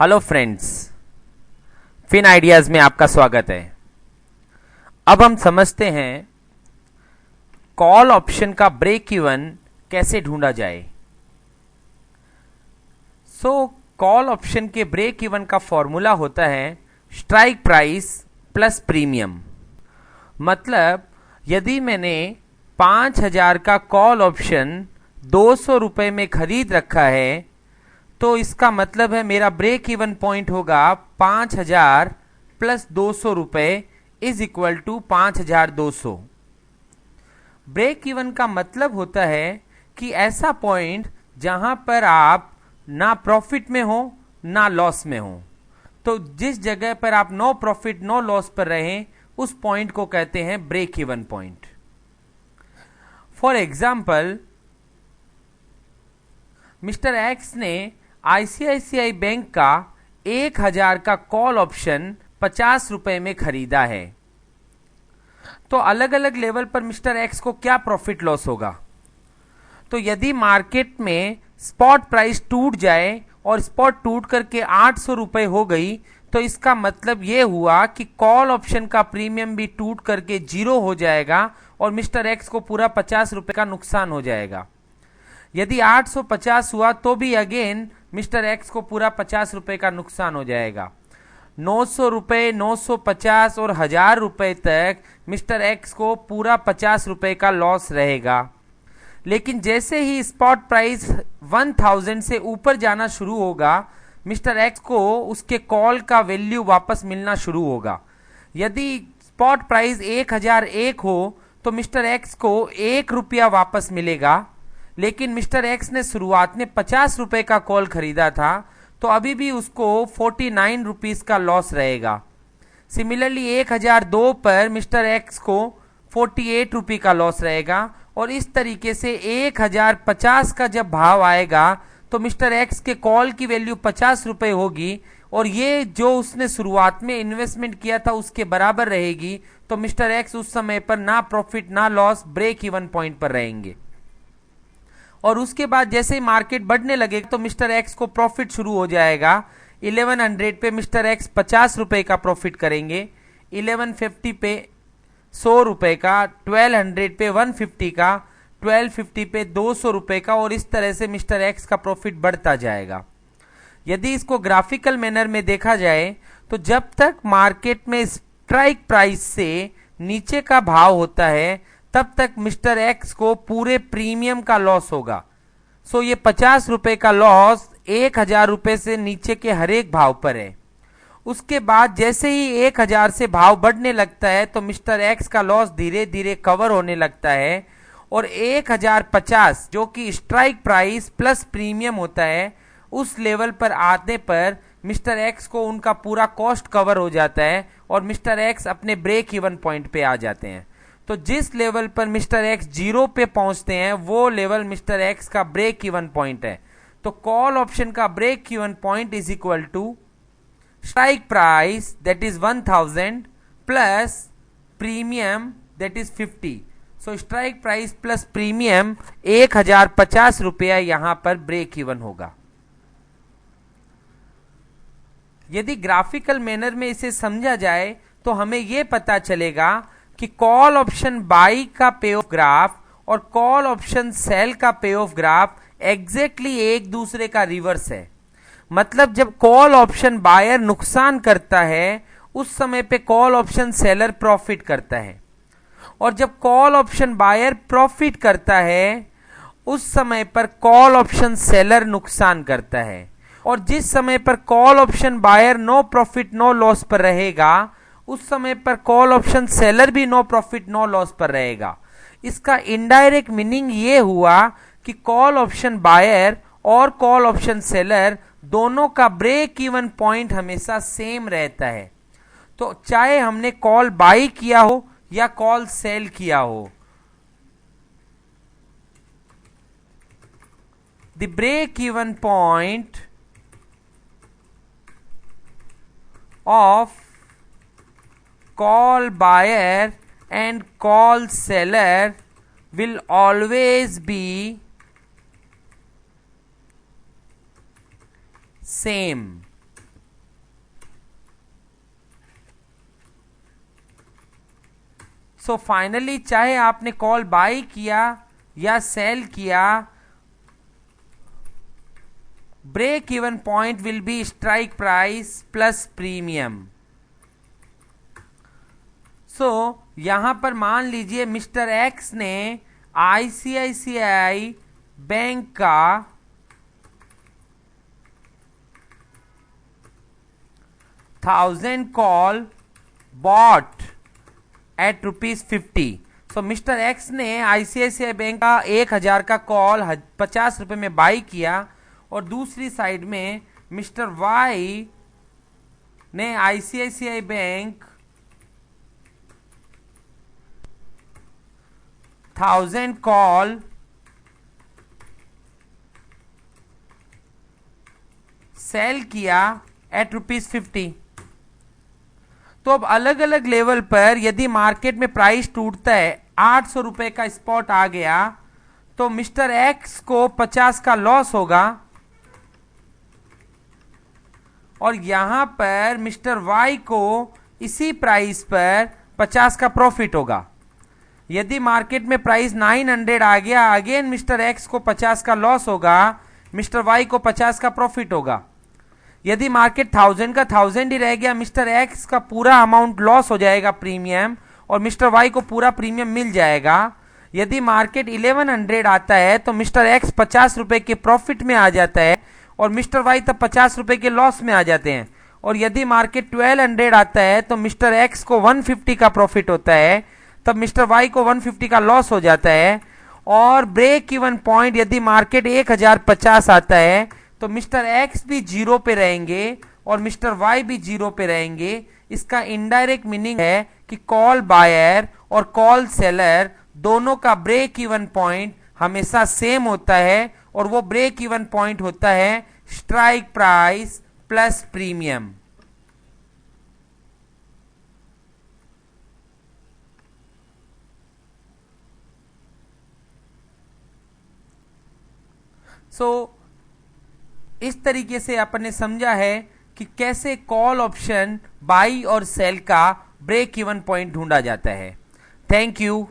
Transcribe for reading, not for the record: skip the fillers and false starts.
Hello friends, fin ideas में आपका स्वागत है। अब हम समझते हैं कॉल ऑप्शन का ब्रेक इवन कैसे ढूंढा जाए। कॉल ऑप्शन के ब्रेक इवन का फॉर्मूला होता है स्ट्राइक प्राइस प्लस प्रीमियम। मतलब यदि मैंने 5,000 का कॉल ऑप्शन 200 रुपए में खरीद रखा है तो इसका मतलब है मेरा ब्रेक इवन पॉइंट होगा 5,000 प्लस 200 रुपए is equal to 5,200। Break even का मतलब होता है कि ऐसा पॉइंट जहां पर आप ना प्रॉफिट में हो ना लॉस में हो। तो जिस जगह पर आप नो प्रॉफिट नो लॉस पर रहें उस पॉइंट को कहते हैं break even point. For example, mister X ने आईसीआईसीआई बैंक का 1,000 का कॉल ऑप्शन 50 रुपए में खरीदा है। तो अलग अलग लेवल पर मिस्टर एक्स को क्या प्रॉफिट लॉस होगा? तो यदि मार्केट में स्पॉट प्राइस टूट जाए और स्पॉट टूट करके 800 रुपए हो गई तो इसका मतलब यह हुआ कि कॉल ऑप्शन का प्रीमियम भी टूट करके 0 हो जाएगा और मिस्टर एक्स को पूरा 50 रुपए का नुकसान हो जाएगा। यदि 850 हुआ तो भी अगेन मिस्टर एक्स को पूरा 50 रुपए का नुकसान हो जाएगा। 900 रुपए, 950 और 1,000 रुपए तक मिस्टर एक्स को पूरा 50 रुपए का लॉस रहेगा। लेकिन जैसे ही स्पॉट प्राइस 1,000 से ऊपर जाना शुरू होगा मिस्टर एक्स को उसके कॉल का वैल्यू वापस मिलना शुरू होगा। यदि स्पॉट प्राइस 1,001 हो तो मिस्टर एक्स को 1 रुपया वापस मिलेगा। लेकिन मिस्टर एक्स ने शुरुआत में 50 रुपए का कॉल खरीदा था तो अभी भी उसको 49 रुपीस का लॉस रहेगा। सिमिलरली 1,002 पर मिस्टर एक्स को 48 रुपये का लॉस रहेगा और इस तरीके से 1,050 का जब भाव आएगा तो मिस्टर एक्स के कॉल की वैल्यू 50 रुपए होगी और ये जो उसने शुरुआत में इन्वेस्टमेंट किया था उसके बराबर रहेगी। तो मिस्टर एक्स उस समय पर ना प्रॉफिट ना लॉस ब्रेक इवन पॉइंट पर रहेंगे। और उसके बाद जैसे ही मार्केट बढ़ने लगे तो मिस्टर एक्स को प्रॉफिट शुरू हो जाएगा। 1100 पे मिस्टर एक्स 50 रुपए का प्रॉफिट करेंगे, 1150 पे 100 रुपए का, 1200 पे 150 का, 1250 पे 200 रुपए का और इस तरह से मिस्टर एक्स का प्रॉफिट बढ़ता जाएगा। यदि इसको ग्राफिकल मैनर में देखा जाए तो जब तक मार्केट में स्ट्राइक प्राइस से नीचे का भाव होता है तब तक मिस्टर एक्स को पूरे प्रीमियम का लॉस होगा। ये 50 रुपए का लॉस 1,000 रुपए से नीचे के हर एक भाव पर है। उसके बाद जैसे ही 1,000 से भाव बढ़ने लगता है तो मिस्टर एक्स का लॉस धीरे धीरे कवर होने लगता है और 1,050 जो कि स्ट्राइक प्राइस प्लस प्रीमियम होता है उस लेवल पर आने पर मिस्टर एक्स को उनका पूरा कॉस्ट कवर हो जाता है और मिस्टर एक्स अपने ब्रेक इवन पॉइंट पे आ जाते हैं। तो जिस लेवल पर मिस्टर एक्स 0 पे पहुंचते हैं वो लेवल मिस्टर एक्स का ब्रेक इवन पॉइंट है। तो कॉल ऑप्शन का break even point is equal to strike price that is 1,000 plus premium that is 50। Strike price plus premium 1,050 रुपया यहां पर ब्रेक इवन होगा। यदि ग्राफिकल मैनर में इसे समझा जाए तो हमें यह पता चलेगा कि कॉल ऑप्शन बाई का पे ऑफ ग्राफ और कॉल ऑप्शन सेल का पे ऑफ ग्राफ एग्जैक्टली एक दूसरे का रिवर्स है। मतलब जब कॉल ऑप्शन बायर नुकसान करता है उस समय पे कॉल ऑप्शन सेलर प्रॉफिट करता है और जब कॉल ऑप्शन बायर प्रॉफिट करता है उस समय पर कॉल ऑप्शन सेलर नुकसान करता है। और जिस समय पर call option buyer no profit no loss पर रहेगा उस समय पर कॉल ऑप्शन सेलर भी नो प्रॉफिट नो लॉस पर रहेगा। इसका इनडायरेक्ट मीनिंग ये हुआ कि कॉल ऑप्शन बायर और कॉल ऑप्शन सेलर दोनों का ब्रेक इवन पॉइंट हमेशा सेम रहता है। तो चाहे हमने कॉल बाई किया हो या कॉल सेल किया हो, the break even point of call buyer and call seller will always be same। So finally चाहे आपने कॉल बाय किया या सेल किया, break even point will be strike price plus premium. So यहां पर मान लीजिए मिस्टर एक्स ने आईसीआईसीआई बैंक का 1000 call bought at ₹50। So mister X ने आईसीआईसीआई बैंक का 1000 का कॉल 50 रुपए में बाई किया, और दूसरी साइड में मिस्टर वाई ने आईसीआईसीआई बैंक 1000 कॉल सेल किया एट ₹50। तो अब अलग अलग लेवल पर यदि मार्केट में प्राइस टूटता है, 800 रुपए का स्पॉट आ गया, तो मिस्टर एक्स को 50 का लॉस होगा, और यहां पर मिस्टर वाई को इसी प्राइस पर 50 का प्रॉफिट होगा। यदि मार्केट में प्राइस 900 आ गया, अगेन मिस्टर एक्स को 50 का लॉस होगा, मिस्टर वाई को 50 का प्रॉफिट होगा। यदि मार्केट 1000 का 1000 ही रह गया, मिस्टर एक्स का पूरा अमाउंट लॉस हो जाएगा प्रीमियम, और मिस्टर वाई को पूरा प्रीमियम मिल जाएगा। यदि मार्केट 1100 आता है तो मिस्टर एक्स 50 रुपए के प्रॉफिट में आ जाता है, और मिस्टर वाई तब 50 रुपए के लॉस में आ जाते हैं। और यदि मार्केट 1200 आता है तो मिस्टर एक्स को 150 का प्रॉफिट होता है, तब मिस्टर वाई को 150 का लॉस हो जाता है। और ब्रेक इवन पॉइंट यदि मार्केट 1050 आता है तो मिस्टर एक्स भी जीरो पे रहेंगे और मिस्टर वाई भी जीरो पे रहेंगे। इसका इनडायरेक्ट मीनिंग है कि कॉल बायर और कॉल सेलर दोनों का ब्रेक इवन पॉइंट हमेशा सेम होता है, और वो ब्रेक इवन पॉइंट होता है स्ट्राइक प्राइस प्लस प्रीमियम। इस तरीके से अपन ने समझा है कि कैसे कॉल ऑप्शन बाई और सेल का ब्रेक इवन पॉइंट ढूंढा जाता है। Thank you.